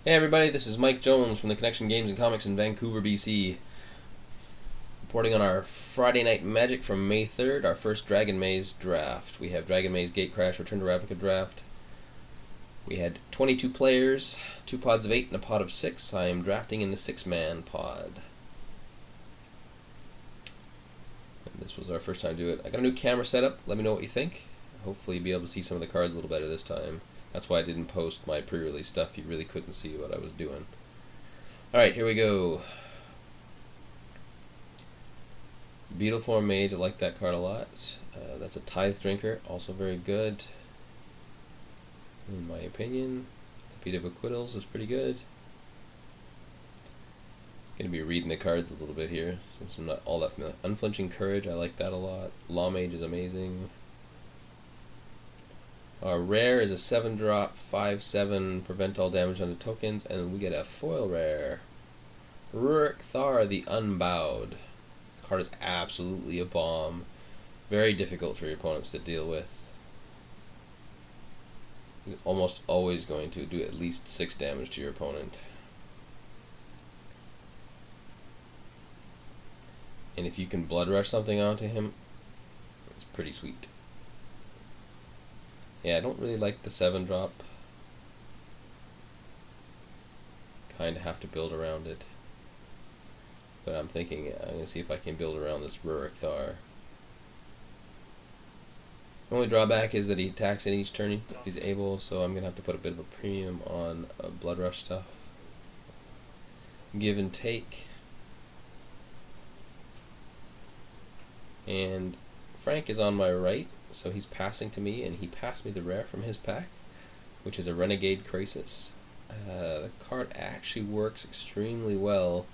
Hey everybody, this is Mike Jones from the Connection Games and Comics in Vancouver, BC. Reporting on our Friday Night Magic from May 3rd, our first Dragon Maze draft. We have Dragon Maze Gatecrash Return to Ravnica draft. We had 22 players, 2 pods of 8 and a pod of 6. I am drafting in the 6-man pod. And this was our first time to do it. I got a new camera setup. Let me know what you think. Hopefully you'll be able to see some of the cards a little better this time. That's why I didn't post my pre-release stuff. You really couldn't see what I was doing. Alright, here we go. Beetleform Mage, I like that card a lot. That's a Tithe Drinker, also very good. In my opinion. Beat of Acquittals is pretty good. Gonna be reading the cards a little bit here, since I'm not all that familiar. Unflinching Courage, I like that a lot. Law Mage is amazing. Our rare is a 7-drop, 5/7, prevent all damage on the tokens, and we get a foil rare. Rurik Thar the Unbowed. This card is absolutely a bomb. Very difficult for your opponents to deal with. He's almost always going to do at least 6 damage to your opponent. And if you can Blood Rush something onto him, it's pretty sweet. Yeah, I don't really like the 7-drop. Kind of have to build around it. But I'm thinking I'm going to see if I can build around this Rurik Thar. The only drawback is that he attacks in each turn if he's able, so I'm going to have to put a bit of a premium on Blood Rush stuff. Give and Take. And Frank is on my right. So he's passing to me, and he passed me the rare from his pack, which is a Renegade Crisis. The card actually works extremely well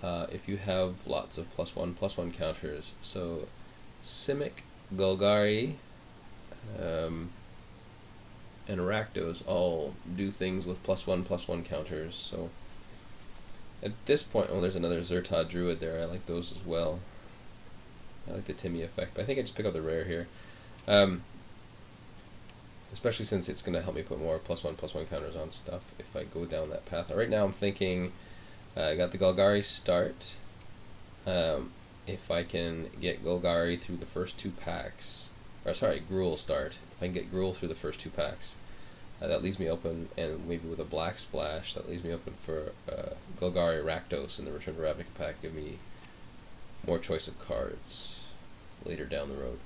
if you have lots of +1/+1 counters. So Simic, Golgari, and Rakdos all do things with +1/+1 counters. So at this point, oh, there's another Zerta Druid there. I like those as well. I like the Timmy effect, but I think I just pick up the rare here. Especially since it's going to help me put more +1/+1 counters on stuff if I go down that path. Right now I'm thinking I got the Golgari start. If I can get Golgari through the first 2 packs, or sorry, Gruul start. If I can get Gruul through the first 2 packs, that leaves me open, and maybe with a Black Splash, that leaves me open for Golgari Rakdos in the Return to Ravnica pack. Give me more choice of cards later down the road.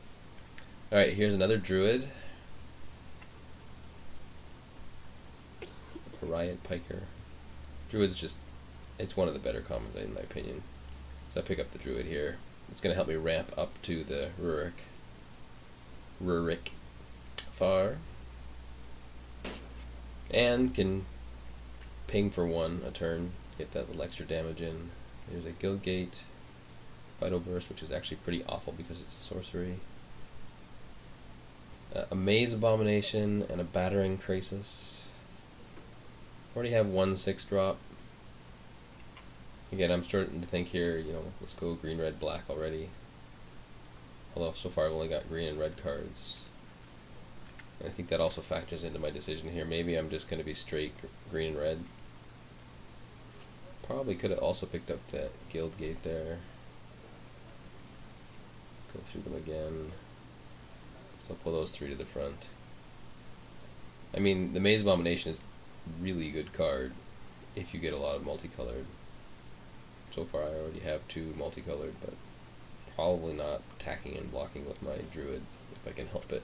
Alright, here's another Druid. Riot Piker. Druid's just, it's one of the better commons in my opinion. So I pick up the Druid here. It's going to help me ramp up to the Rurik Thar. And can ping for 1 a turn, get that little extra damage in. There's a Guildgate Vital Burst, which is actually pretty awful because it's a sorcery. A Maze Abomination and a Battering Crisis. Already have 1 6-drop. Again, I'm starting to think here, you know, let's go green, red, black already. Although so far I've only got green and red cards. And I think that also factors into my decision here. Maybe I'm just going to be straight green and red. Probably could have also picked up that Guildgate there. Let's go through them again. Still pull those 3 to the front. I mean, the Maze Abomination is a really good card if you get a lot of multicolored. So far I already have 2 multicolored, but probably not attacking and blocking with my Druid if I can help it.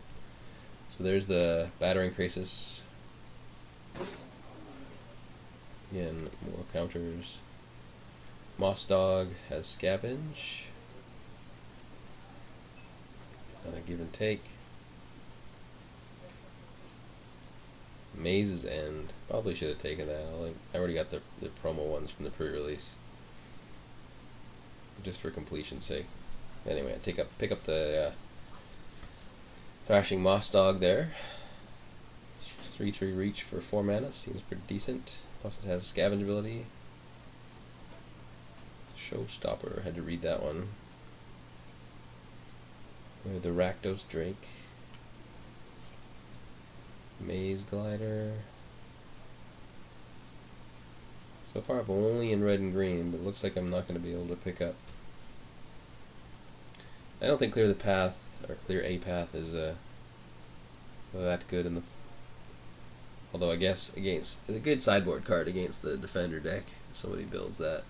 So there's the Battering Crisis. Again, more counters. Moss Dog has Scavenge. Give and Take. Maze's End. Probably should have taken that. I already got the promo ones from the pre-release. Just for completion's sake. Anyway, I pick up the Thrashing Moss Dog there. 3/3 reach for 4 mana. Seems pretty decent. Plus it has Scavenge ability. Showstopper. Had to read that one. We have the Rakdos Drake. Maze Glider. So far I'm only in red and green, but it looks like I'm not going to be able to pick up. I don't think clear the path, or clear a path, is that good in the... Although I guess against... It's a good sideboard card against the defender deck, if somebody builds that.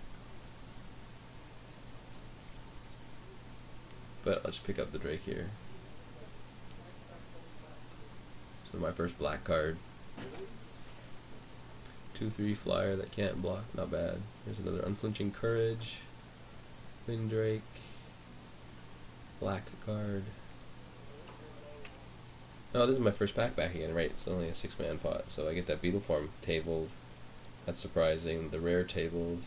But I'll just pick up the Drake here. So my first black card. 2/3 flyer that can't block, not bad. Here's another Unflinching Courage. Windrake. Black card. Oh, this is my first pack back again, right? It's only a 6-man pot, so I get that Beetle Form tabled. That's surprising. The rare tabled.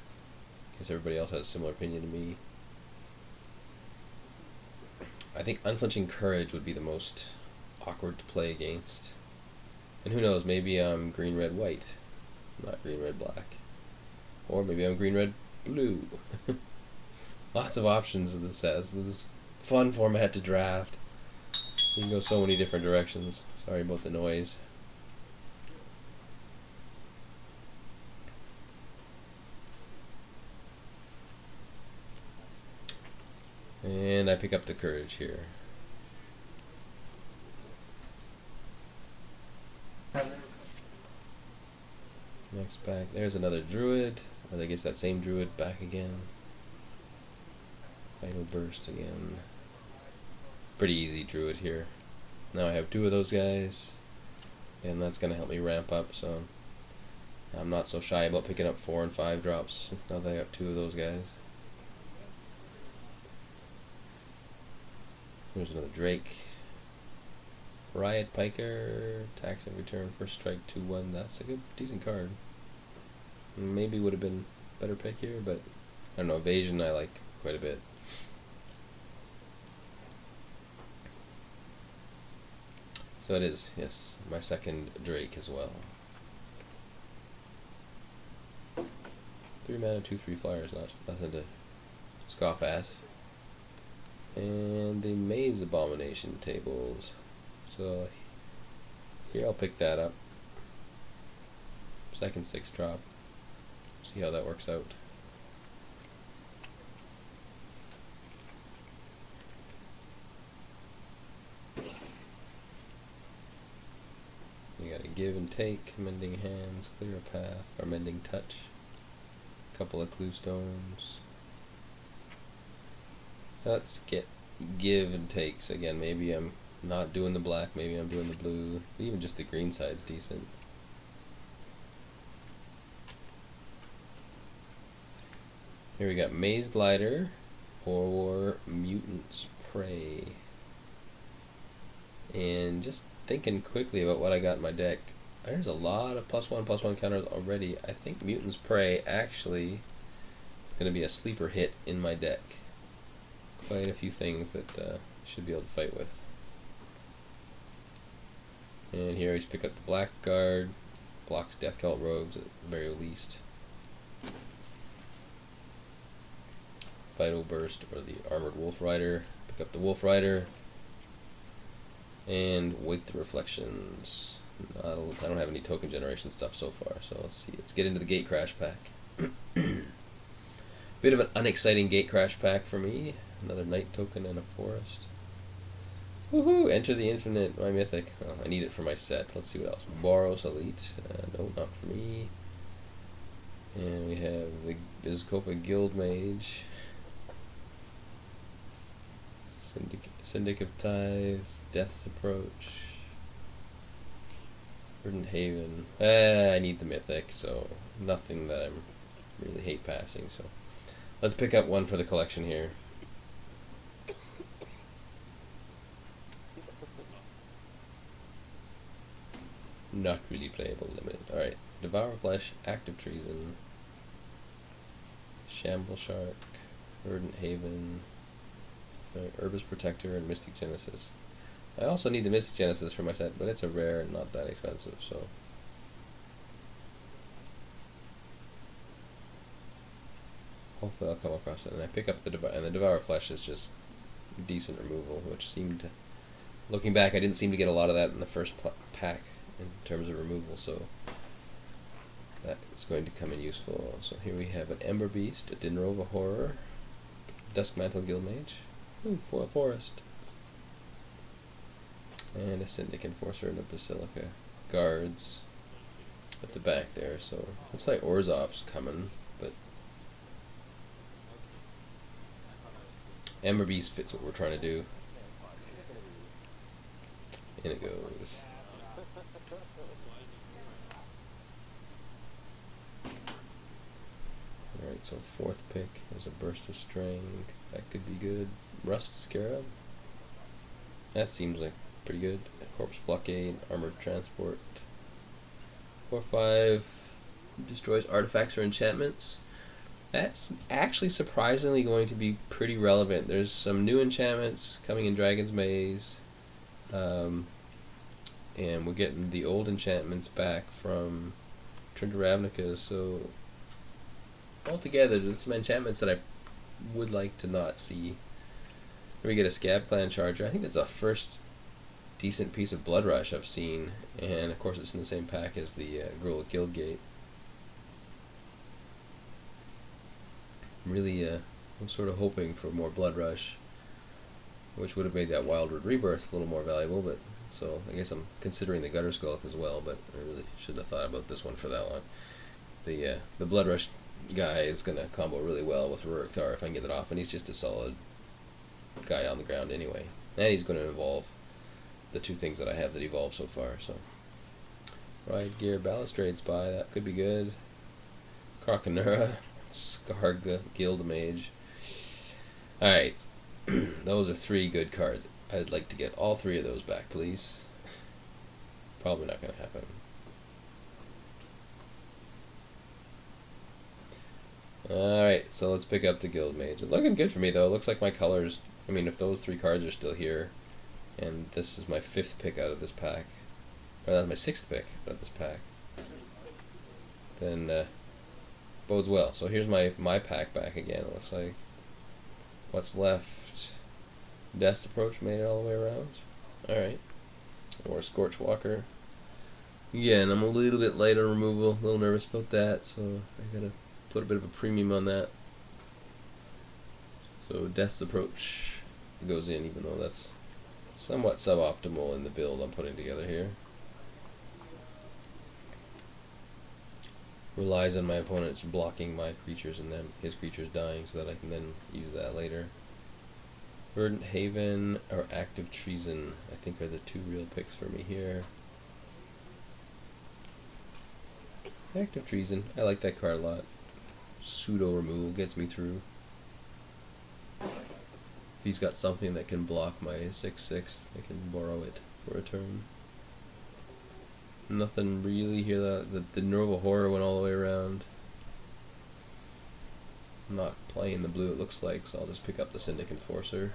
Guess everybody else has a similar opinion to me. I think Unflinching Courage would be the most awkward to play against. And who knows, maybe I'm green, red, white. Not green, red, black. Or maybe I'm green, red, blue. Lots of options in this set. This is a fun format to draft. You can go so many different directions. Sorry about the noise. And I pick up the Courage here. Next pack, there's another Druid. Or I guess that same Druid back again. Vital Burst again. Pretty easy Druid here. Now I have 2 of those guys. And that's going to help me ramp up, so I'm not so shy about picking up 4 and 5 drops now that I got 2 of those guys. Here's another Drake. Riot Piker, tax and return, first strike 2/1. That's a good, decent card. Maybe would have been a better pick here, but I don't know. Evasion I like quite a bit. So it is, yes, my second Drake as well. 3 mana, 2/3 flyers, nothing to scoff at. And the Maze Abomination tables. So here I'll pick that up. Second 6 drop. See how that works out. You gotta give and take, mending hands, clear a path, or mending touch. A couple of clue stones. Let's get give and takes again. Maybe I'm not doing the black, maybe I'm doing the blue. Even just the green side's decent. Here we got Maze Glider or Mutant's Prey. And just thinking quickly about what I got in my deck, there's a lot of +1/+1 counters already. I think Mutant's Prey actually is going to be a sleeper hit in my deck. Quite a few things that should be able to fight with. And here I just pick up the black guard, blocks Death Cult Rogues at the very least. Vital Burst or the Armored Wolf Rider, pick up the Wolf Rider, and Wake the Reflections. I don't have any token generation stuff so far, so let's see. Let's get into the Gatecrash pack. Bit of an unexciting Gatecrash pack for me. Another Night token and a Forest. Woohoo! Enter the Infinite, my mythic. Oh, I need it for my set. Let's see what else. Boros Elite. No, not for me. And we have the Vizkopa Guild Mage. Syndic of Tithes. Death's Approach. Verdant Haven. I need the mythic, so nothing that I really hate passing. So let's pick up one for the collection here. Not really playable, limited. Alright. Devour Flesh, Active Treason, Shamble Shark, Verdant Haven, Herbis Protector, and Mystic Genesis. I also need the Mystic Genesis for my set, but it's a rare and not that expensive, so. Hopefully I'll come across it. And I pick up the Devour Flesh is just decent removal, which seemed to, looking back, I didn't seem to get a lot of that in the first pack in terms of removal, so that is going to come in useful. So here we have an Ember Beast, a Dinrova Horror, Duskmantle Guildmage, foil Forest, and a Syndic Enforcer and a Basilica. Guards at the back there, so looks like Orzhov's coming, but Ember Beast fits what we're trying to do. In it goes. Alright, so fourth pick. There's a Burst of Strength. That could be good. Rust Scarab. That seems like pretty good. Corpse Blockade, Armored Transport. 4/5 destroys artifacts or enchantments. That's actually surprisingly going to be pretty relevant. There's some new enchantments coming in Dragon's Maze. And we're getting the old enchantments back from Return to Ravnica, so altogether there's some enchantments that I would like to not see. We get a Scab Clan Charger. I think that's the first decent piece of Blood Rush I've seen, and of course it's in the same pack as the Gruul Guildgate. Really, I'm sort of hoping for more Blood Rush, which would have made that Wildwood Rebirth a little more valuable, but so I guess I'm considering the Gutter Skulk as well, but I really should have thought about this one for that long. The Blood Rush guy is going to combo really well with Rurik Thar if I can get it off, and he's just a solid guy on the ground anyway. And he's going to evolve the two things that I have that evolve so far, so. Ride Gear Balustrades by, that could be good. Krakenura, Scar Guildmage. Alright, those are three good cards. I'd like to get all three of those back, please. Probably not going to happen. Alright, so let's pick up the Guildmage. It's looking good for me, though. It looks like my colors, I mean, if those three cards are still here, and this is my fifth pick out of this pack, or that's my sixth pick out of this pack, then bodes well. So here's my pack back again, it looks like. What's left? Death's Approach made it all the way around. Alright. Or Scorchwalker. Again, I'm a little bit light on removal, a little nervous about that, so I gotta put a bit of a premium on that. So Death's Approach goes in, even though that's somewhat suboptimal in the build I'm putting together here. Relies on my opponent's blocking my creatures and then his creatures dying so that I can then use that later. Verdant Haven or Active Treason, I think, are the two real picks for me here. Active Treason, I like that card a lot. Pseudo removal gets me through. If he's got something that can block my 6/6, I can borrow it for a turn. Nothing really here. The Nova Horror went all the way around. I'm not playing the blue, it looks like, so I'll just pick up the Syndic Enforcer.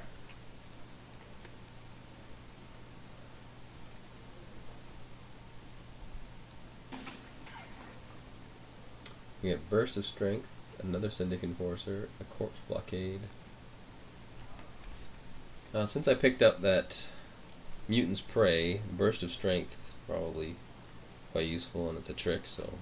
We get Burst of Strength, another Syndic Enforcer, a Corpse Blockade. Since I picked up that Mutant's Prey, Burst of Strength is probably quite useful, and it's a trick, so.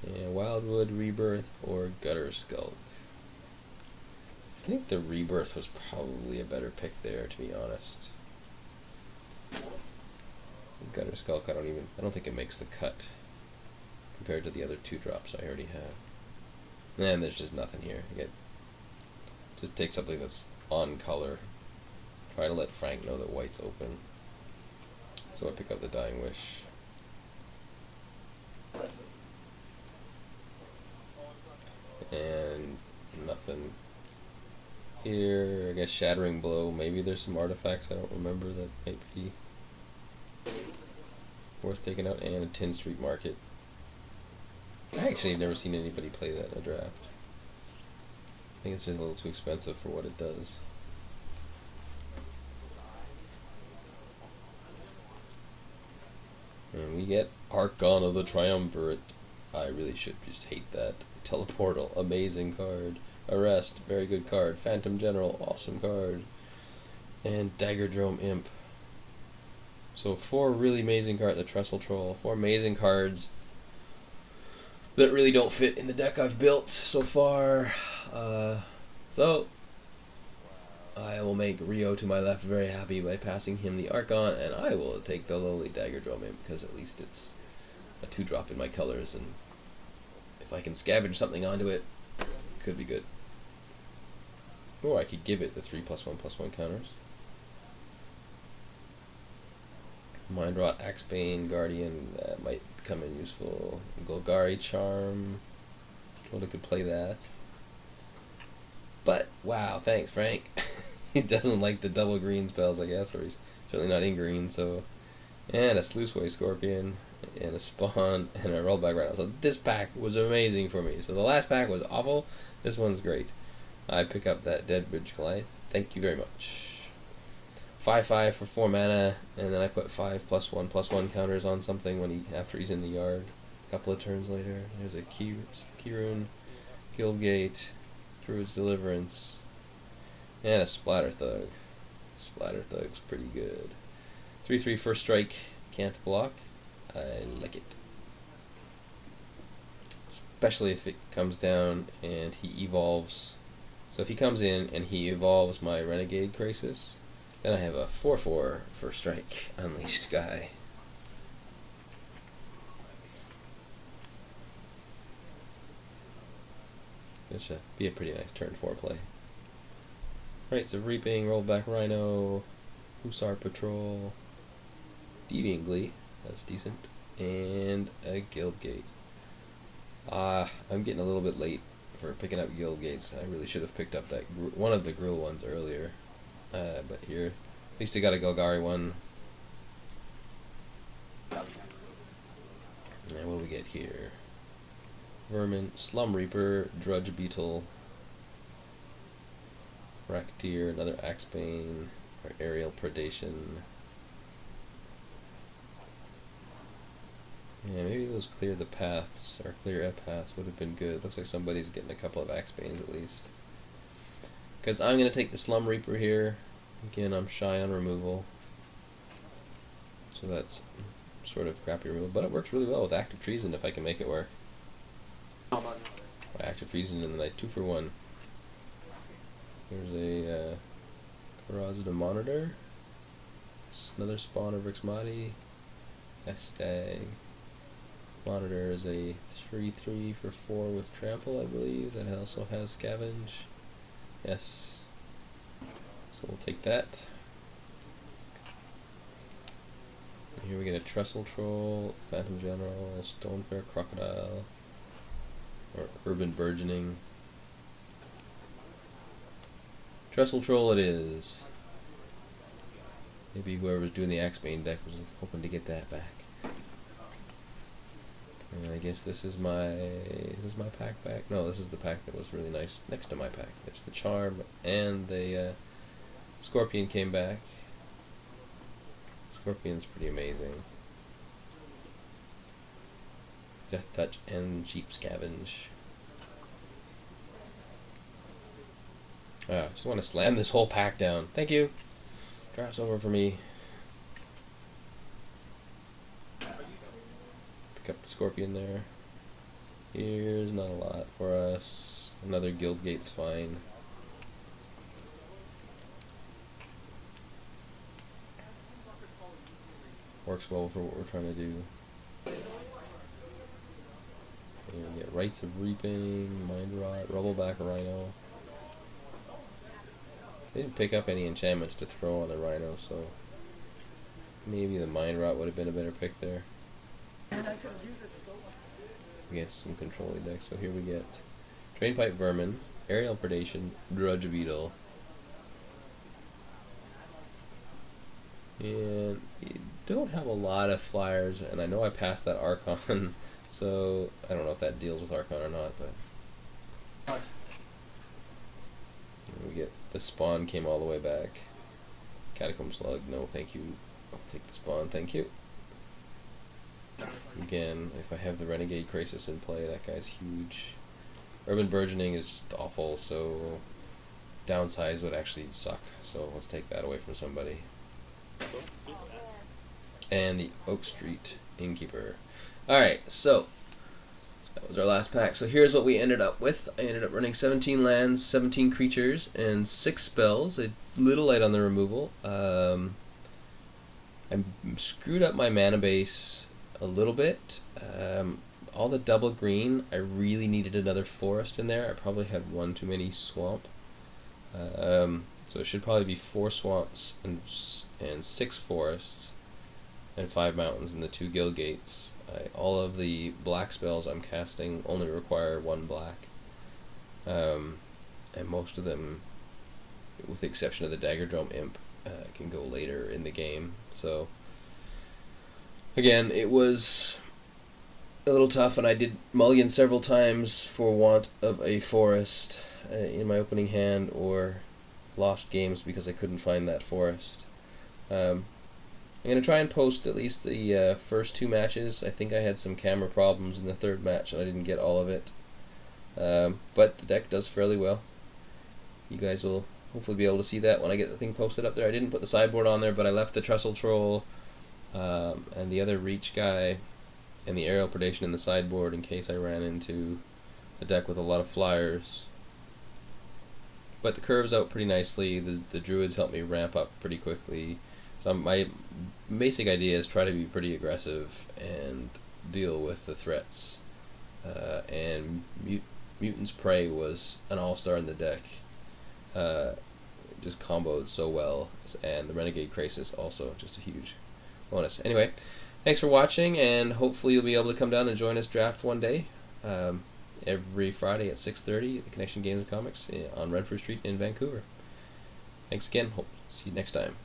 Yeah, Wildwood Rebirth or Gutter Skulk. I think the Rebirth was probably a better pick there, to be honest. Gutter Skulk, I don't think it makes the cut compared to the other two drops I already have. And there's just nothing here. Just take something that's on color. Try to let Frank know that white's open. So I pick up the Dying Wish. And nothing here. I guess Shattering Blow. Maybe there's some artifacts I don't remember that might be worth taking out. And a 10 Street Market. I actually have never seen anybody play that in a draft. I think it's just a little too expensive for what it does. And we get Archon of the Triumvirate. I really should just hate that. Teleportal, amazing card. Arrest, very good card. Phantom General, awesome card. And Daggerdrome Imp. So 4 really amazing cards, the Trestle Troll, 4 amazing cards that really don't fit in the deck I've built so far. So I will make Rio to my left very happy by passing him the Archon, and I will take the lowly Dagger Drum Imp because at least it's a 2-drop in my colors, and if I can scavenge something onto it, it could be good. Or I could give it the 3+1/+1 counters. Mind Rot, Axebane, Guardian, that might come in useful. Golgari Charm, totally could play that. But, wow, thanks Frank. He doesn't like the double green spells, I guess, or he's certainly not in green, so. And a Sluiceway Scorpion, and a Spawn, and a Rollback Rhino. So this pack was amazing for me. So the last pack was awful, this one's great. I pick up that Deadbridge Goliath. Thank you very much. 5/5 for 4 mana, and then I put 5+1/+1 counters on something after he's in the yard. A couple of turns later, there's a Keyrune, Guildgate, Druid's Deliverance, and a Splatter Thug. Splatter Thug's pretty good. 3/3 first strike, can't block. I like it. Especially if it comes down and he evolves. So if he comes in and he evolves my Renegade Crisis, then I have a 4/4 first strike unleashed guy. This should be a pretty nice turn 4 play. Rites of Reaping, Rollback Rhino, Hussar Patrol, Deviant Glee, that's decent, and a Guildgate. I'm getting a little bit late for picking up Guildgates. I really should have picked up that one of the Gruul ones earlier. But here, at least I got a Golgari one. And what do we get here? Vermin, Slum Reaper, Drudge Beetle, Racketeer, another Axebane, or Aerial Predation. Yeah, maybe those clear the paths, or clear a path would have been good. Looks like somebody's getting a couple of Axebanes at least. Because I'm going to take the Slum Reaper here. Again, I'm shy on removal. So that's sort of crappy removal. But it works really well with Active Treason if I can make it work. Active Treason in the night, 2 for 1. There's a Corrosive Monitor. Another Spawn of Rixmati. Estag. Monitor is a 3/3 for 4 with Trample, I believe. That also has Scavenge. Yes. So we'll take that. Here we get a Trestle Troll, Phantom General, Stonefair Crocodile, or Urban Burgeoning. Trestle Troll it is. Maybe whoever was doing the Axebane deck was hoping to get that back. And I guess is this my pack back? No, this is the pack that was really nice next to my pack. There's the Charm and the Scorpion came back. Scorpion's pretty amazing. Death Touch and Cheap Scavenge. I just want to slam this whole pack down. Thank you. Draft's over for me. Pick up the Scorpion there. Here's not a lot for us. Another Guildgate's fine. Works well for what we're trying to do. Here we get Rites of Reaping, Mind Rot, Rubbleback Rhino. They didn't pick up any enchantments to throw on the Rhino, so maybe the Mind Rot would have been a better pick there. Against some controlling decks. So here we get Drainpipe Vermin, Aerial Predation, Drudge Beetle. And you don't have a lot of flyers, and I know I passed that Archon, so I don't know if that deals with Archon or not, but we get the Spawn came all the way back. Catacomb Slug, no thank you. I'll take the Spawn, thank you. Again, if I have the Renegade Crisis in play, that guy's huge. Urban Burgeoning is just awful, so downsize would actually suck, so let's take that away from somebody. and the Oak Street Innkeeper. Alright, so that was our last pack. So here's what we ended up with. I ended up running 17 lands, 17 creatures, and 6 spells. A little light on the removal. I screwed up my mana base a little bit. All the double green, I really needed another forest in there. I probably had one too many swamp. So it should probably be 4 swamps and 6 forests and 5 mountains and the 2 guild gates. All of the black spells I'm casting only require 1 black. And most of them, with the exception of the Dagger Drum Imp, can go later in the game. So again, it was a little tough, and I did mulligan several times for want of a forest in my opening hand, or lost games because I couldn't find that forest. I'm going to try and post at least the first 2 matches. I think I had some camera problems in the 3rd match and I didn't get all of it. But the deck does fairly well. You guys will hopefully be able to see that when I get the thing posted up there. I didn't put the sideboard on there, but I left the Trestle Troll and the other Reach guy and the Aerial Predation in the sideboard in case I ran into a deck with a lot of flyers. But the curve's out pretty nicely. The Druids helped me ramp up pretty quickly. So my basic idea is try to be pretty aggressive and deal with the threats. And Mutant's Prey was an all-star in the deck. Just comboed so well. And the Renegade Krasis also just a huge bonus. Anyway, thanks for watching, and hopefully you'll be able to come down and join us draft one day. Every Friday at 6:30 at the Connection Games and Comics on Renfrew Street in Vancouver. Thanks again. Hope to see you next time.